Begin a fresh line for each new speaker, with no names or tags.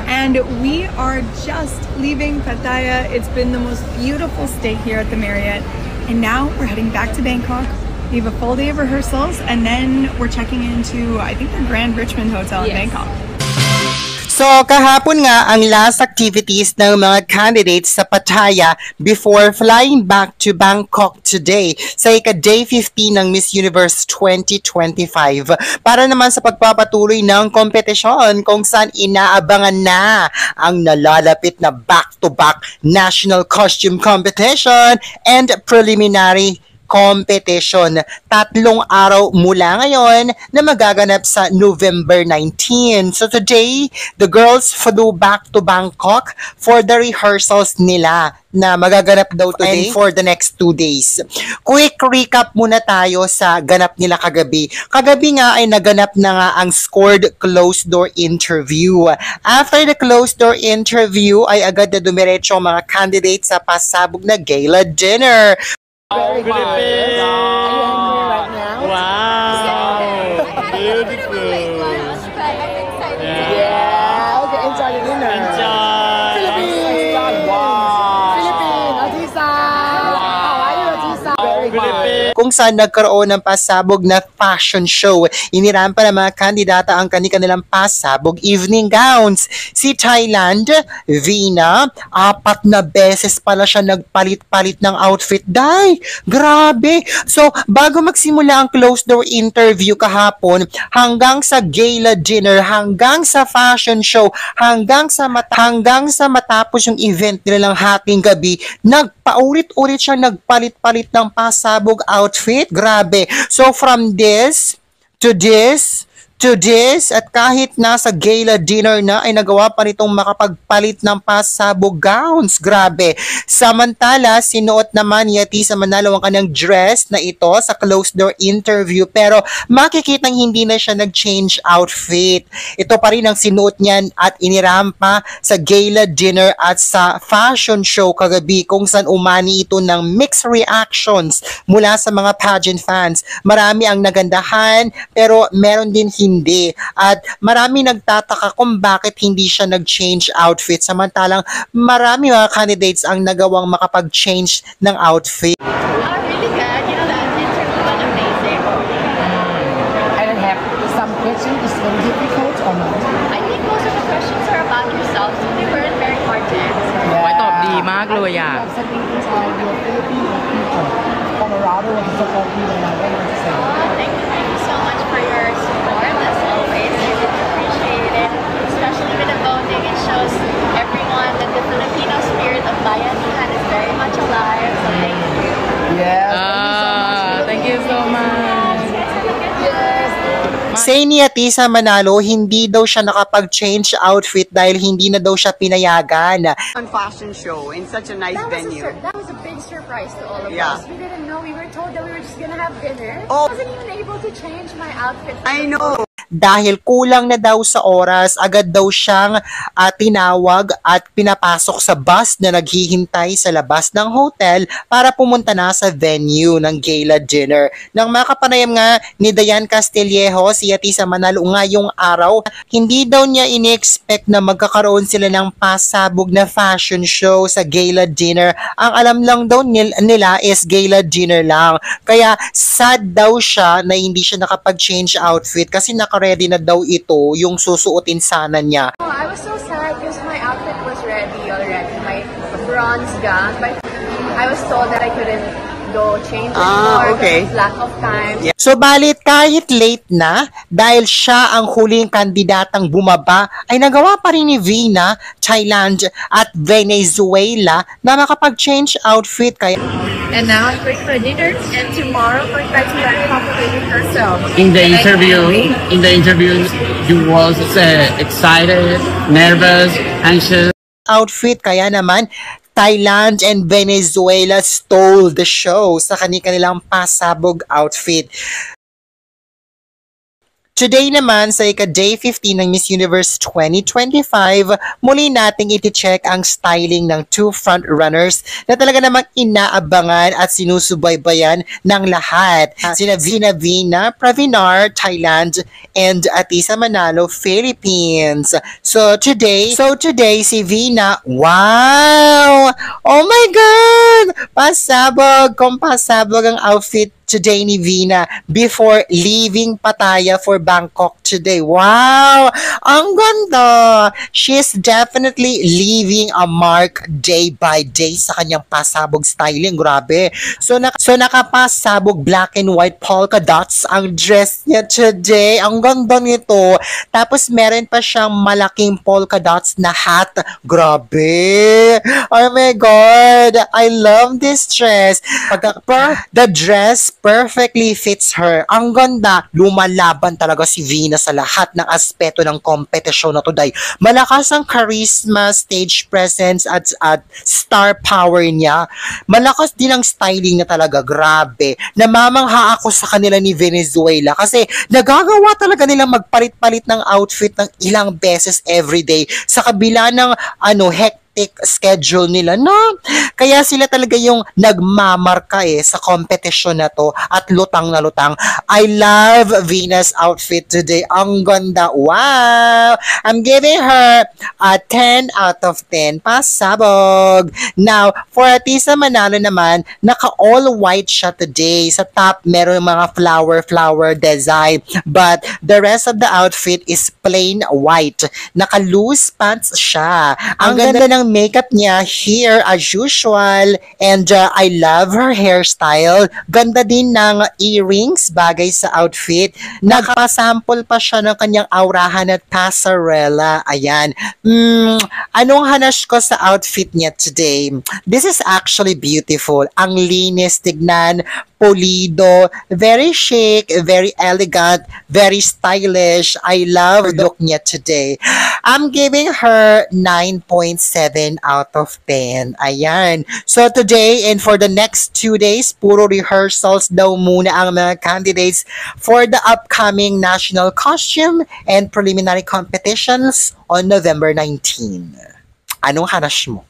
And we are just leaving Pattaya. It's been the most beautiful stay here at the Marriott. And now we're heading back to Bangkok. We have a full day of rehearsals and then we're checking into, I think, the Grand Richmond Hotel in Bangkok.
So, kahapon nga ang last activities ng mga candidates sa Pattaya before flying back to Bangkok today sa ika-day 15 ng Miss Universe 2025 para naman sa pagpapatuloy ng kompetisyon kung saan inaabangan na ang nalalapit na back-to-back National Costume Competition and Preliminary Competition. 3 araw mula ngayon na magaganap sa November 19. So today, the girls flew back to Bangkok for the rehearsals nila na magaganap daw today and for the next 2 days. Quick recap muna tayo sa ganap nila kagabi. Kagabi nga ay naganap na nga ang scored closed door interview. After the closed door interview ay agad na dumiretso ang mga candidates sa pasabog na gala dinner.
Very good. Are you angry right now?
Wow! Beautiful!
Yeah, okay, enjoy the dinner.
Enjoy!
Philippines! Wow! Philippines! Atisa! How are you, Atisa? Very good.
Kung saan nagkaroon ng pasabog na fashion show. Inirampa ng mga kandidata ang kanilang pasabog evening gowns. Si Thailand, Vina, 4 na beses pala siya nagpalit-palit ng outfit. Day, grabe! So, bago magsimula ang closed door interview kahapon, hanggang sa gala dinner, hanggang sa fashion show, hanggang sa matapos yung event nila ng hating gabi, nagpaulit-ulit siya nagpalit-palit ng pasabog outfit. Grabe. So, from this to this, at kahit nasa gala dinner na ay nagawa pa nitong makapagpalit ng pasabog gowns. Grabe. Samantala, sinuot naman ni Atisa Manalo ang kanyang dress na ito sa closed door interview pero makikitang hindi na siya nag-change outfit. Ito pa rin ang sinuot niyan at inirampa sa gala dinner at sa fashion show kagabi kung saan umani ito ng mixed reactions mula sa mga pageant fans. Marami ang nagandahan pero meron din hindi. At marami nagtataka kung bakit hindi siya nag-change outfit samantalang marami mga candidates ang nagawang makapag-change ng outfit.
Really good. You know, the interview was amazing.
I don't have some questions. Is very difficult or not?
I think most of the questions are about yourself, so they weren't very hard to answer.
ไว้ตอบดีมากเลยอ่ะ
You have something inside your Philippine people. Colorado and support you and I want to say.
Thank you so much for your support, as always. I really appreciate it, especially with the voting. It shows everyone that the Filipino spirit of Bayanihan is very much alive. So thank you.
Yes.
Thank you so much.
Yes.
Say ni Atisa Manalo, hindi daw siya nakapag-change outfit dahil hindi na daw siya pinayagan.
On fashion show in such a nice venue.
That was a big surprise to all of
Yeah.
us. We didn't know. We were told that we were just gonna have dinner.
Oh.
I wasn't even able to change my outfit.
I know.
Dahil kulang na daw sa oras, agad daw siyang tinawag at pinapasok sa bus na naghihintay sa labas ng hotel para pumunta na sa venue ng gala dinner. Nang makapanayam nga ni Dayan Castillejo, si Atisa Manalo ngayong araw, hindi daw niya ini-expect na magkakaroon sila ng pasabog na fashion show sa gala dinner. Ang alam lang daw nila is gala dinner lang. Kaya sad daw siya na hindi siya nakapag-change outfit kasi naka-ready na daw ito yung susuotin sana niya.
Oh, I was so sad because my outfit was ready already. My bronze gown, but I was told that I couldn't go change anymore because of lack of time.
Yeah. So balit kahit late na, dahil siya ang huling kandidatang bumaba, ay nagawa pa rin ni Vina, Thailand at Venezuela na makapag-change outfit. Kaya
And now I'm going for dinner, and tomorrow going back to Bangkok for rehearsal.
In the interview, you was excited, nervous, anxious.
outfit, kaya naman Thailand and Venezuela stole the show sa kanilang pasabog outfit. Today naman, sa ika-day 15 ng Miss Universe 2025, muli nating iti-check ang styling ng two front-runners na talaga namang inaabangan at sinusubaybayan ng lahat. Sina Vina Pravinar, Thailand, and Atisa Manalo, Philippines. So today, si Vina, wow! Oh my God! Pasabog ang outfit today ni Vina before leaving Pattaya for Bangkok today. Wow! Ang ganda! She's definitely leaving a mark day by day sa kanyang pasabog styling. Grabe. So nakapasabog black and white polka dots ang dress niya today. Ang ganda nito. Tapos meron pa siyang malaking polka dots na hat. Grabe! Oh my God! I love this dress. The dress perfectly fits her. Ang ganda. Lumalaban talaga si Vina sa lahat ng aspeto ng kompetisyon na today. Malakas ang charisma, stage presence at star power niya. Malakas din ang styling niya talaga. Grabe. Namamangha ako sa kanila ni Venezuela kasi nagagawa talaga nilang magpalit-palit ng outfit ng ilang beses everyday sa kabila ng hectic schedule nila, no? Kaya sila talaga yung nagmamarka sa kompetisyon na to at lutang na lutang. I love Vina's outfit today. Ang ganda. Wow! I'm giving her a 10 out of 10. Pasabog. Now, for Atisa Manalo naman, naka all white siya today. Sa top, meron mga flower design. But the rest of the outfit is plain white. Naka loose pants siya. Ang ganda ng makeup niya here as usual, and I love her hairstyle. Ganda din ng earrings, bagay sa outfit. Nagpasample pa siya ng kanyang aurahan at pasarela. Ayan. Anong hanash ko sa outfit niya today? This is actually beautiful. Ang linis tignan, polido, very chic, very elegant, very stylish. I love the look niya today. I'm giving her 9.7 out of 10. Ayan. So today and for the next 2 days, puro rehearsals daw muna ang mga candidates for the upcoming national costume and preliminary competitions on November 19. Anong hanash mo?